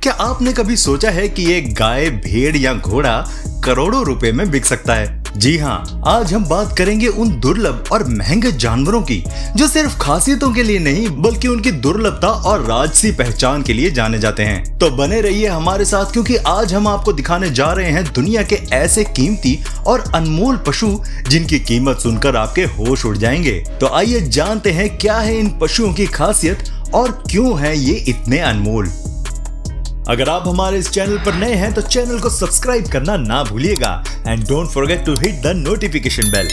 क्या आपने कभी सोचा है कि एक गाय, भेड़ या घोड़ा करोड़ों रुपए में बिक सकता है? जी हाँ, आज हम बात करेंगे उन दुर्लभ और महंगे जानवरों की जो सिर्फ खासियतों के लिए नहीं बल्कि उनकी दुर्लभता और राजसी पहचान के लिए जाने जाते हैं। तो बने रहिए हमारे साथ, क्योंकि आज हम आपको दिखाने जा रहे हैं दुनिया के ऐसे कीमती और अनमोल पशु जिनकी कीमत सुनकर आपके होश उड़ जाएंगे। तो आइए जानते हैं क्या है इन पशुओं की खासियत और क्यों है ये इतने अनमोल। अगर आप हमारे इस चैनल पर नए हैं तो चैनल को सब्सक्राइब करना ना भूलिएगा and don't forget to hit the notification bell.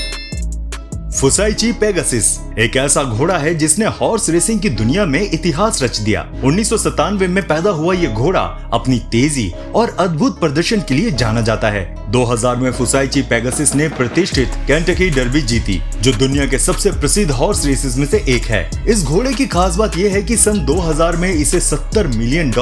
Fusaichi Pegasus एक ऐसा घोड़ा है जिसने हॉर्स रेसिंग की दुनिया में इतिहास रच दिया। 1997 में पैदा हुआ ये घोड़ा अपनी तेजी और अद्भुत प्रदर्शन के लिए जाना जाता है। 2000 में फुसाईची पेगासस ने प्रतिष्ठित केंटकी डर्बी जीती, जो दुनिया के सबसे प्रसिद्ध हॉर्स रेसेस में से एक है। इस घोड़े की खास बात यह है कि सन 2000 में इसे $70 मिलियन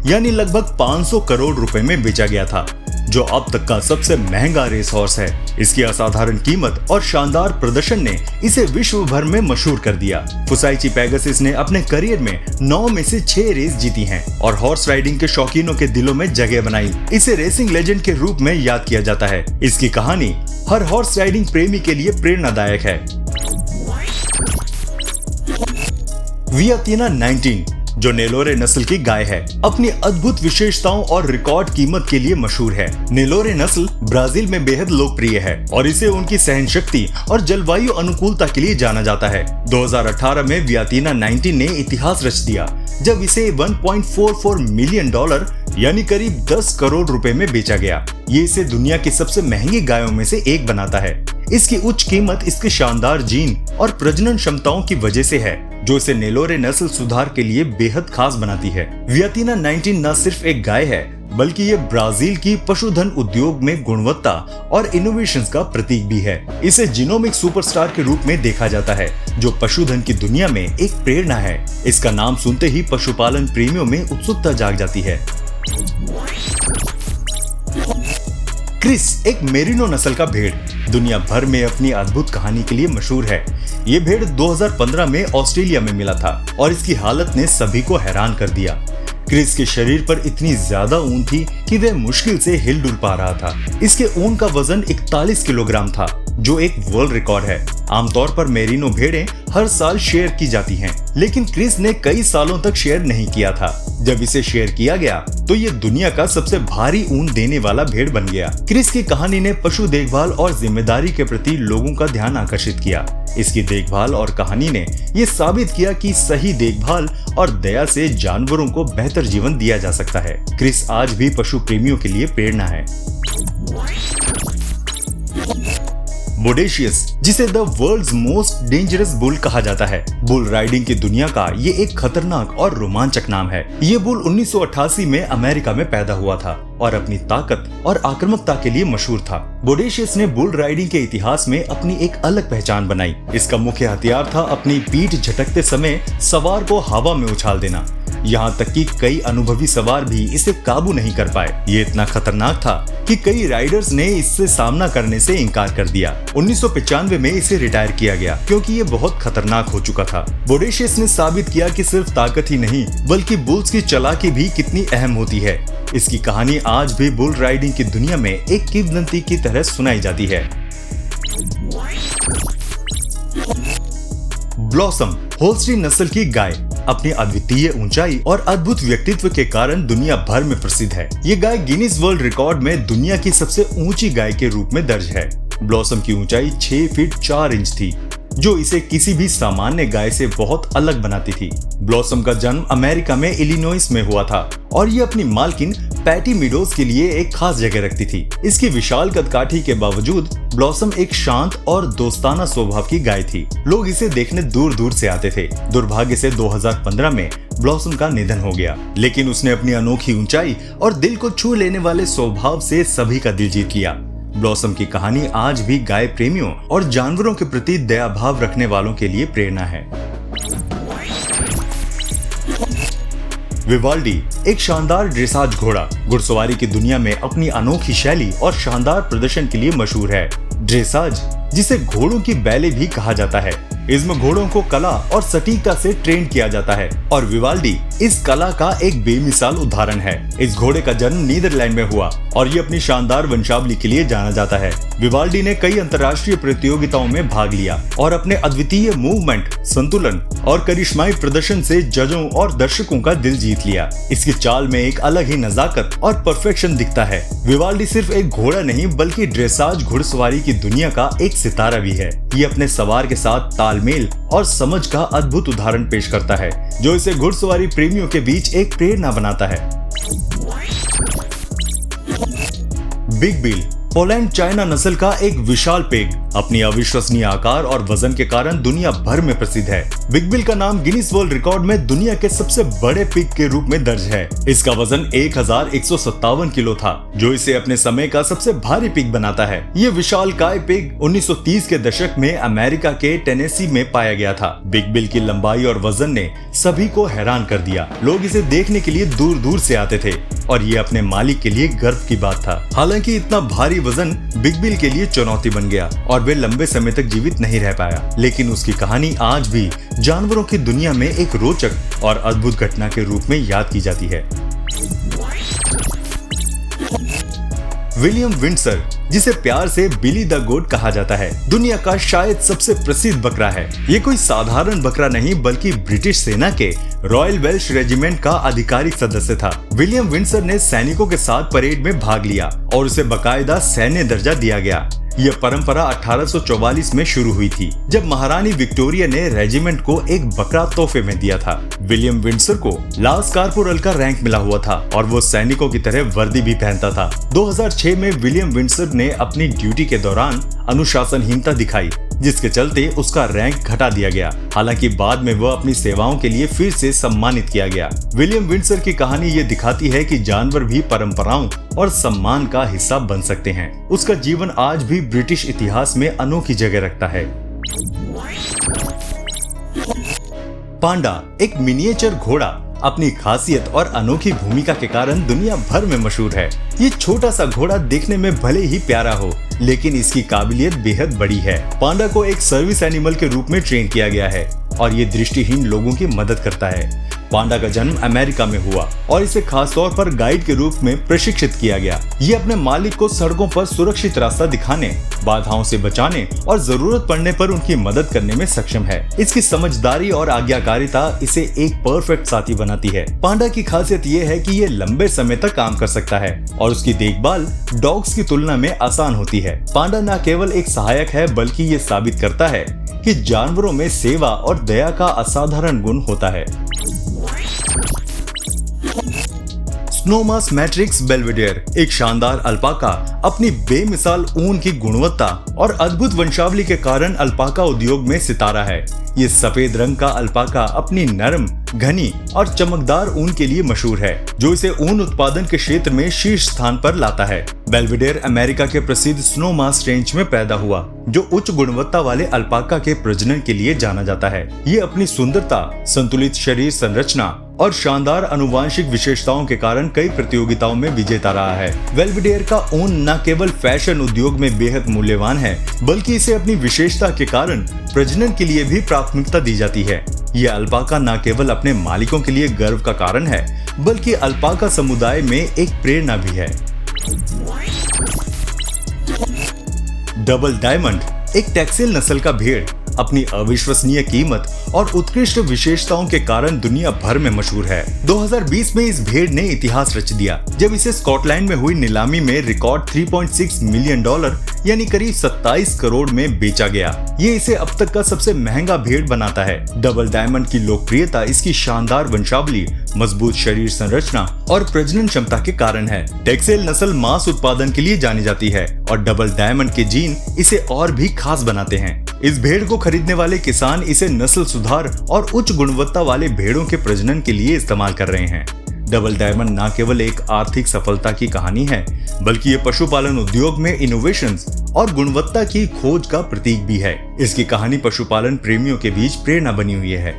यानी लगभग 500 करोड़ रुपए में बेचा गया था, जो अब तक का सबसे महंगा रेस हॉर्स है। इसकी असाधारण कीमत और शानदार प्रदर्शन ने इसे विश्व भर में मशहूर कर दिया। फुसाईची पेगासस ने अपने करियर में 9 में से 6 रेस जीती हैं और हॉर्स राइडिंग के शौकीनों के दिलों में जगह बनाई। इसे रेसिंग लेजेंड के रूप में याद किया जाता है। इसकी कहानी हर हॉर्स राइडिंग प्रेमी के लिए प्रेरणादायक है। वियातीना 19 जो नेलोरे नस्ल की गाय है, अपनी अद्भुत विशेषताओं और रिकॉर्ड कीमत के लिए मशहूर है। नेलोरे नस्ल ब्राजील में बेहद लोकप्रिय है और इसे उनकी सहनशक्ति और जलवायु अनुकूलता के लिए जाना जाता है। 2018 में वियातीना 19 ने इतिहास रच दिया जब इसे $1.44 मिलियन यानी करीब 10 करोड़ रुपए में बेचा गया। ये इसे दुनिया की सबसे महंगी गायों में से एक बनाता है। इसकी उच्च कीमत इसके शानदार जीन और प्रजनन क्षमताओं की वजह से है, जो इसे नेलोरे नस्ल सुधार के लिए बेहद खास बनाती है। वियातीना 19 न सिर्फ एक गाय है बल्कि ये ब्राजील की पशुधन उद्योग में गुणवत्ता और इनोवेशंस का प्रतीक भी है। इसे जीनोमिक सुपरस्टार के रूप में देखा जाता है, जो पशुधन की दुनिया में एक प्रेरणा है। इसका नाम सुनते ही पशुपालन प्रेमियों में उत्सुकता जाग जाती है। क्रिस एक मेरिनो नस्ल का भेड़ दुनिया भर में अपनी अद्भुत कहानी के लिए मशहूर है। ये भेड़ 2015 में ऑस्ट्रेलिया में मिला था और इसकी हालत ने सभी को हैरान कर दिया। क्रिस के शरीर पर इतनी ज्यादा ऊन थी कि वह मुश्किल से हिल डुल पा रहा था। इसके ऊन का वजन 41 किलोग्राम था, जो एक वर्ल्ड रिकॉर्ड है। आमतौर पर मेरिनो भेड़ें हर साल शेयर की जाती हैं, लेकिन क्रिस ने कई सालों तक शेयर नहीं किया था। जब इसे शेयर किया गया तो ये दुनिया का सबसे भारी ऊन देने वाला भेड़ बन गया। क्रिस की कहानी ने पशु देखभाल और जिम्मेदारी के प्रति लोगों का ध्यान आकर्षित किया। इसकी देखभाल और कहानी ने ये साबित किया कि सही देखभाल और दया से जानवरों को बेहतर जीवन दिया जा सकता है। क्रिस आज भी पशु प्रेमियों के लिए प्रेरणा है। बोडेशियस, जिसे द वर्ल्ड्स मोस्ट डेंजरस बुल कहा जाता है, बुल राइडिंग की दुनिया का ये एक खतरनाक और रोमांचक नाम है। ये बुल 1988 में अमेरिका में पैदा हुआ था और अपनी ताकत और आक्रामकता के लिए मशहूर था। बोडेशियस ने बुल राइडिंग के इतिहास में अपनी एक अलग पहचान बनाई। इसका मुख्य हथियार था अपनी पीठ झटकते समय सवार को हवा में उछाल देना। यहाँ तक कि कई अनुभवी सवार भी इसे काबू नहीं कर पाए। ये इतना खतरनाक था कि कई राइडर्स ने इससे सामना करने से इनकार कर दिया। 1995 में इसे रिटायर किया गया क्योंकि ये बहुत खतरनाक हो चुका था। बोडेशियस ने साबित किया कि सिर्फ ताकत ही नहीं बल्कि बुल्स की चालाकी भी कितनी अहम होती है। इसकी कहानी आज भी बुल राइडिंग की दुनिया में एक किंवदंती की तरह सुनाई जाती है। ब्लॉसम होल्स्टीन नस्ल की गाय अपनी अद्वितीय ऊंचाई और अद्भुत व्यक्तित्व के कारण दुनिया भर में प्रसिद्ध है। ये गाय गिनीज वर्ल्ड रिकॉर्ड में दुनिया की सबसे ऊंची गाय के रूप में दर्ज है। ब्लॉसम की ऊंचाई 6 फीट 4 इंच थी, जो इसे किसी भी सामान्य गाय से बहुत अलग बनाती थी। ब्लॉसम का जन्म अमेरिका में इलिनॉइस में हुआ था और ये अपनी मालकिन पैटी मीडोज के लिए एक खास जगह रखती थी। इसकी विशाल कदकाठी के बावजूद ब्लॉसम एक शांत और दोस्ताना स्वभाव की गाय थी। लोग इसे देखने दूर दूर से आते थे। दुर्भाग्य से 2015 में ब्लॉसम का निधन हो गया, लेकिन उसने अपनी अनोखी ऊंचाई और दिल को छू लेने वाले स्वभाव से सभी का दिल जीत लिया। ब्लॉसम की कहानी आज भी गाय प्रेमियों और जानवरों के प्रति दया भाव रखने वालों के लिए प्रेरणा है। विवाल्डी एक शानदार ड्रेसाज घोड़ा घुड़सवारी की दुनिया में अपनी अनोखी शैली और शानदार प्रदर्शन के लिए मशहूर है। ड्रेसाज, जिसे घोड़ों की बैले भी कहा जाता है, इसमें घोड़ों को कला और सटीकता से ट्रेन किया जाता है और विवाल्डी इस कला का एक बेमिसाल उदाहरण है। इस घोड़े का जन्म नीदरलैंड में हुआ और ये अपनी शानदार वंशावली के लिए जाना जाता है। विवाल्डी ने कई अंतर्राष्ट्रीय प्रतियोगिताओं में भाग लिया और अपने अद्वितीय मूवमेंट, संतुलन और करिश्माई प्रदर्शन से जजों और दर्शकों का दिल जीत लिया। इसकी चाल में एक अलग ही नजाकत और परफेक्शन दिखता है। विवाल्डी सिर्फ एक घोड़ा नहीं बल्कि ड्रेसाज घुड़सवारी की दुनिया का एक सितारा भी है। ये अपने सवार के साथ तालमेल और समझ का अद्भुत उदाहरण पेश करता है, जो इसे घुड़सवारी प्रेमियों के बीच एक प्रेरणा बनाता है। बिग बिल पोलैंड चाइना नस्ल का एक विशाल पेग अपनी अविश्वसनीय आकार और वजन के कारण दुनिया भर में प्रसिद्ध है। बिग बिल का नाम गिनीज वर्ल्ड रिकॉर्ड में दुनिया के सबसे बड़े पिग के रूप में दर्ज है। इसका वजन 1157 किलो था, जो इसे अपने समय का सबसे भारी पिग बनाता है। ये विशाल काय पिग 1930 के दशक में अमेरिका के टेनेसी में पाया गया था। बिग बिल की लंबाई और वजन ने सभी को हैरान कर दिया। लोग इसे देखने के लिए दूर दूर से आते थे और ये अपने मालिक के लिए गर्व की बात था। हालांकि इतना भारी वजन बिग बिल के लिए चुनौती बन गया और वे लंबे समय तक जीवित नहीं रह पाया, लेकिन उसकी कहानी आज भी जानवरों की दुनिया में एक रोचक और अद्भुत घटना के रूप में याद की जाती है। विलियम विंडसर, जिसे प्यार से बिली द गोट कहा जाता है, दुनिया का शायद सबसे प्रसिद्ध बकरा है। ये कोई साधारण बकरा नहीं बल्कि ब्रिटिश सेना के रॉयल वेल्श रेजिमेंट का आधिकारिक सदस्य था। विलियम विंडसर ने सैनिकों के साथ परेड में भाग लिया और उसे बकायदा सैन्य दर्जा दिया गया। यह परंपरा 1844 में शुरू हुई थी, जब महारानी विक्टोरिया ने रेजिमेंट को एक बकरा तोहफे में दिया था। विलियम विंडसर को लास कारपोरल का रैंक मिला हुआ था और वो सैनिकों की तरह वर्दी भी पहनता था। 2006 में विलियम विंडसर ने अपनी ड्यूटी के दौरान अनुशासनहीनता दिखाई, जिसके चलते उसका रैंक घटा दिया गया। हालांकि बाद में वह अपनी सेवाओं के लिए फिर से सम्मानित किया गया। विलियम विंडसर की कहानी ये दिखाती है कि जानवर भी परंपराओं और सम्मान का हिस्सा बन सकते हैं। उसका जीवन आज भी ब्रिटिश इतिहास में अनोखी जगह रखता है। पांडा एक मिनिएचर घोड़ा अपनी खासियत और अनोखी भूमिका के कारण दुनिया भर में मशहूर है। ये छोटा सा घोड़ा देखने में भले ही प्यारा हो, लेकिन इसकी काबिलियत बेहद बड़ी है। पांडा को एक सर्विस एनिमल के रूप में ट्रेन किया गया है और ये दृष्टिहीन लोगों की मदद करता है। पांडा का जन्म अमेरिका में हुआ और इसे खास तौर पर गाइड के रूप में प्रशिक्षित किया गया। ये अपने मालिक को सड़कों पर सुरक्षित रास्ता दिखाने, बाधाओं से बचाने और जरूरत पड़ने पर उनकी मदद करने में सक्षम है। इसकी समझदारी और आज्ञाकारिता इसे एक परफेक्ट साथी बनाती है। पांडा की खासियत ये है कि ये लंबे समय तक काम कर सकता है और उसकी देखभाल डॉग्स की तुलना में आसान होती है। पांडा न केवल एक सहायक है बल्कि ये साबित करता है कि जानवरों में सेवा और दया का असाधारण गुण होता है। स्नोमास मैट्रिक्स बेल्वेडेयर एक शानदार अल्पाका अपनी बेमिसाल ऊन की गुणवत्ता और अद्भुत वंशावली के कारण अल्पाका उद्योग में सितारा है। ये सफेद रंग का अल्पाका अपनी नरम, घनी और चमकदार ऊन के लिए मशहूर है, जो इसे ऊन उत्पादन के क्षेत्र में शीर्ष स्थान पर लाता है। बेल्वेडेयर अमेरिका के प्रसिद्ध स्नोमास रेंज में पैदा हुआ, जो उच्च गुणवत्ता वाले अल्पाका के प्रजनन के लिए जाना जाता है। ये अपनी सुंदरता, संतुलित शरीर संरचना और शानदार आनुवांशिक विशेषताओं के कारण कई प्रतियोगिताओं में विजेता रहा है। बेल्वेडेयर का ऊन न केवल फैशन उद्योग में बेहद मूल्यवान है, बल्कि इसे अपनी विशेषता के कारण प्रजनन के लिए भी प्राथमिकता दी जाती है। ये अल्पाका न केवल अपने मालिकों के लिए गर्व का कारण है, बल्कि अल्पाका समुदाय में एक प्रेरणा भी है। डबल डायमंड एक टेक्सेल नस्ल का भेड़ अपनी अविश्वसनीय कीमत और उत्कृष्ट विशेषताओं के कारण दुनिया भर में मशहूर है। 2020 में इस भेड़ ने इतिहास रच दिया, जब इसे स्कॉटलैंड में हुई नीलामी में रिकॉर्ड $3.6 मिलियन यानी करीब 27 करोड़ में बेचा गया। ये इसे अब तक का सबसे महंगा भेड़ बनाता है। डबल डायमंड की लोकप्रियता इसकी शानदार वंशावली, मजबूत शरीर संरचना और प्रजनन क्षमता के कारण है। टेक्सेल नस्ल मांस उत्पादन के लिए जानी जाती है और डबल डायमंड के जीन इसे और भी खास बनाते हैं। इस भेड़ को खरीदने वाले किसान इसे नस्ल सुधार और उच्च गुणवत्ता वाले भेड़ों के प्रजनन के लिए इस्तेमाल कर रहे हैं। डबल डायमंड न केवल एक आर्थिक सफलता की कहानी है, बल्कि ये पशुपालन उद्योग में इनोवेशंस और गुणवत्ता की खोज का प्रतीक भी है। इसकी कहानी पशुपालन प्रेमियों के बीच प्रेरणा बनी हुई है।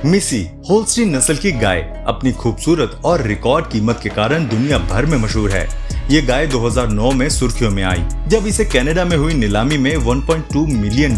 मिसी होल्स्टीन नस्ल की गाय अपनी खूबसूरत और रिकॉर्ड कीमत के कारण दुनिया भर में मशहूर है। ये गाय 2009 में सुर्खियों में आई जब इसे कनाडा में हुई नीलामी में $1.2 मिलियन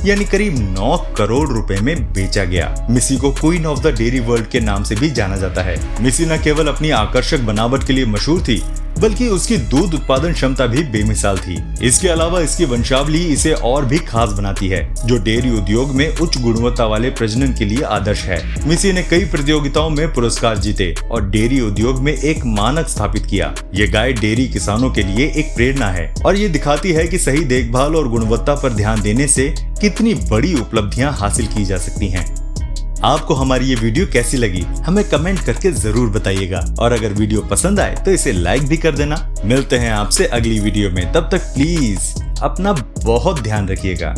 यानी करीब 9 करोड़ रुपए में बेचा गया। मिसी को queen of the dairy world के नाम से भी जाना जाता है। मिसी न केवल अपनी आकर्षक बनावट के लिए मशहूर थी बल्कि उसकी दूध उत्पादन क्षमता भी बेमिसाल थी। इसके अलावा इसकी वंशावली इसे और भी खास बनाती है, जो डेयरी उद्योग में उच्च गुणवत्ता वाले प्रजनन के लिए आदर्श है। मिसी ने कई प्रतियोगिताओं में पुरस्कार जीते और डेयरी उद्योग में एक मानक स्थापित किया। ये गाय डेयरी किसानों के लिए एक प्रेरणा है और ये दिखाती है कि सही देखभाल और गुणवत्ता पर ध्यान देने से कितनी बड़ी उपलब्धियां हासिल की जा सकती हैं। आपको हमारी ये वीडियो कैसी लगी हमें कमेंट करके जरूर बताइएगा और अगर वीडियो पसंद आए तो इसे लाइक भी कर देना। मिलते हैं आपसे अगली वीडियो में, तब तक प्लीज अपना बहुत ध्यान रखिएगा।